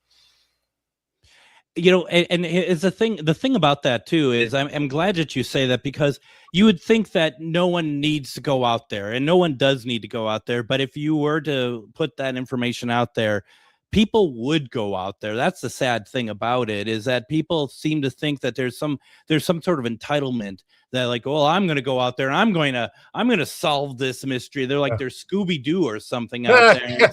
You know, and it's the thing about that too is I'm glad that you say that, because you would think that no one needs to go out there, and no one does need to go out there. But if you were to put that information out there, people would go out there. That's the sad thing about it, is that people seem to think that there's some sort of entitlement that, like, well, I'm going to go out there and I'm going to solve this mystery. They're like, they're Scooby-Doo or something out there.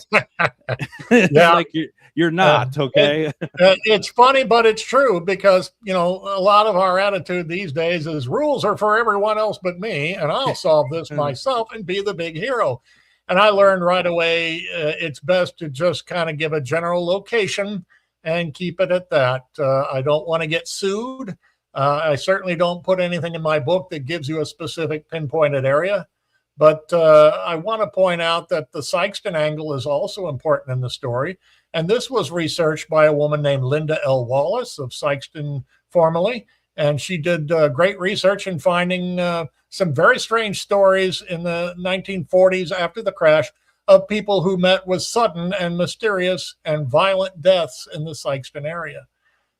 It's Yeah. like you're not, okay? It's funny, but it's true, because, you know, a lot of our attitude these days is rules are for everyone else but me, and I'll solve this myself and be the big hero. And I learned right away it's best to just kind of give a general location and keep it at that. I don't want to get sued. I certainly don't put anything in my book that gives you a specific pinpointed area. But I want to point out that the Sykeston angle is also important in the story. And this was researched by a woman named Linda L. Wallace of Sykeston formerly. And she did great research in finding some very strange stories in the 1940s after the crash of people who met with sudden and mysterious and violent deaths in the Sykeston area.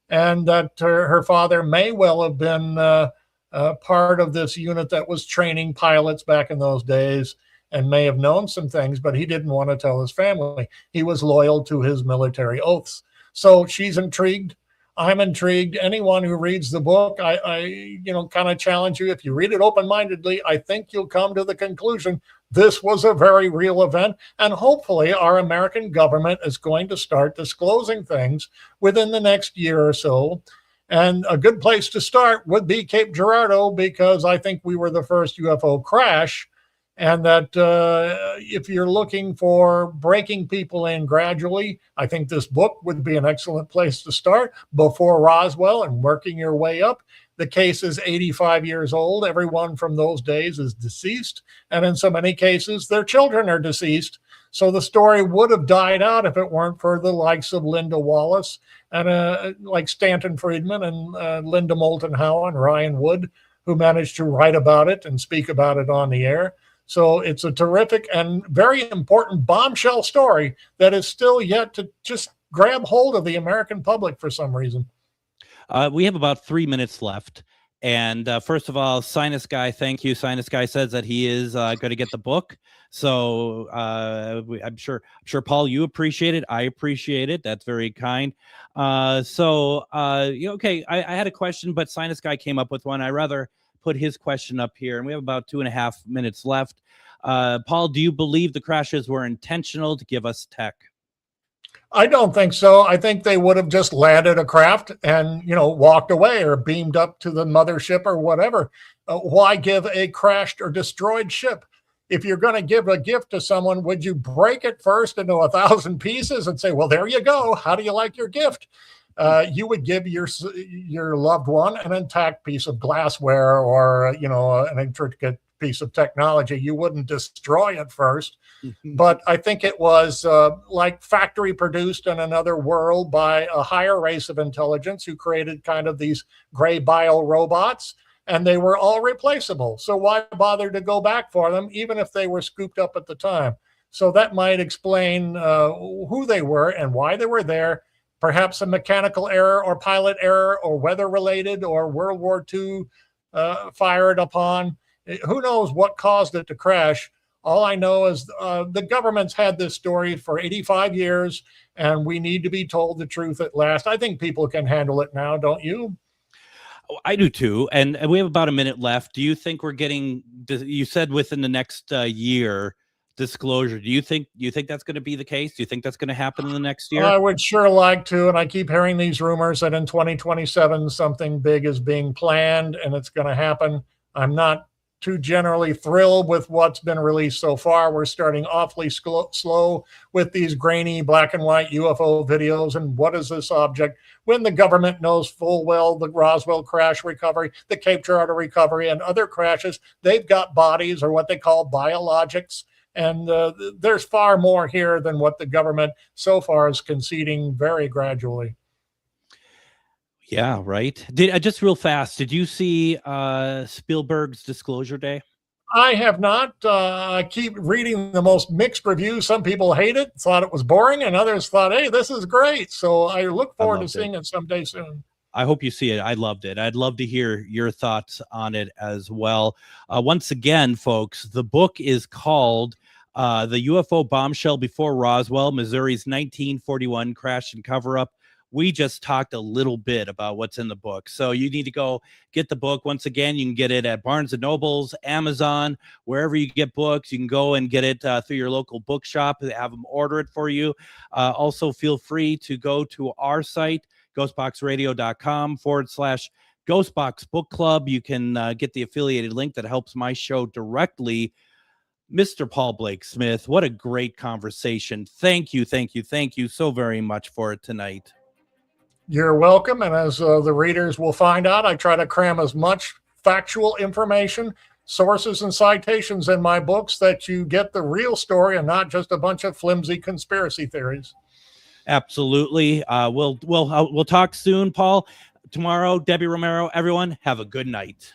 And that her father may well have been part of this unit that was training pilots back in those days, and may have known some things, but he didn't want to tell his family. He was loyal to his military oaths. So she's intrigued. I'm intrigued. Anyone who reads the book, I kind of challenge you. If you read it open-mindedly, I think you'll come to the conclusion this was a very real event. And hopefully our American government is going to start disclosing things within the next year or so. And a good place to start would be Cape Girardeau, because I think we were the first UFO crash. And that if you're looking for breaking people in gradually, I think this book would be an excellent place to start, Before Roswell, and working your way up. The case is 85 years old. Everyone from those days is deceased. And in so many cases, their children are deceased. So the story would have died out if it weren't for the likes of Linda Wallace and like Stanton Friedman and Linda Moulton Howe and Ryan Wood, who managed to write about it and speak about it on the air. So it's a terrific and very important bombshell story that is still yet to just grab hold of the American public for some reason. We have about 3 minutes left. And first of all, Sinus Guy, thank you. Sinus Guy says that he is going to get the book. So I'm sure, Paul, you appreciate it. I appreciate it. That's very kind. Okay, I had a question, but Sinus Guy came up with one. I rather put his question up here, and we have about 2.5 minutes left. Paul, do you believe the crashes were intentional to give us tech? I don't think so. I think they would have just landed a craft and, walked away or beamed up to the mothership or whatever. Why give a crashed or destroyed ship? If you're going to give a gift to someone, would you break it first into 1,000 pieces and say, well, there you go. How do you like your gift? You would give your loved one an intact piece of glassware or, an intricate piece of technology. You wouldn't destroy it first. But I think it was like factory produced in another world by a higher race of intelligence who created kind of these gray bio robots, and they were all replaceable. So why bother to go back for them, even if they were scooped up at the time? So that might explain who they were and why they were there. perhaps a mechanical error or pilot error or weather related or World War II fired upon. Who knows what caused it to crash? All I know is the government's had this story for 85 years, and we need to be told the truth at last. I think people can handle it now, don't you? I do too. And we have about a minute left. Do you think we're getting, you said within the next year, disclosure. Do you think that's going to be the case? Do you think that's going to happen in the next year? I would sure like to. And I keep hearing these rumors that in 2027, something big is being planned and it's going to happen. I'm not too generally thrilled with what's been released so far. We're starting awfully slow with these grainy black and white UFO videos. And what is this object? When the government knows full well the Roswell crash recovery, the Cape Girardeau recovery, and other crashes, they've got bodies or what they call biologics. And there's far more here than what the government so far is conceding very gradually. Yeah, right. Just real fast, did you see Spielberg's Disclosure Day? I have not. I keep reading the most mixed reviews. Some people hate it, thought it was boring, and others thought, hey, this is great. So I look forward to seeing it someday soon. I hope you see it. I loved it. I'd love to hear your thoughts on it as well. Once again, folks, the book is called The UFO Bombshell Before Roswell, Missouri's 1941 Crash and Cover-Up. We just talked a little bit about what's in the book. So you need to go get the book. Once again, you can get it at Barnes & Noble's, Amazon, wherever you get books. You can go and get it through your local bookshop. Have them order it for you. Also, feel free to go to our site, ghostboxradio.com/Ghostbox Book Club. You can get the affiliated link that helps my show directly. Mr. Paul Blake Smith, what a great conversation. Thank you so very much for it tonight. You're welcome. And as the readers will find out, I try to cram as much factual information, sources, and citations in my books that you get the real story and not just a bunch of flimsy conspiracy theories. Absolutely. We'll talk soon, Paul. Tomorrow, Debbie Romero, everyone, have a good night.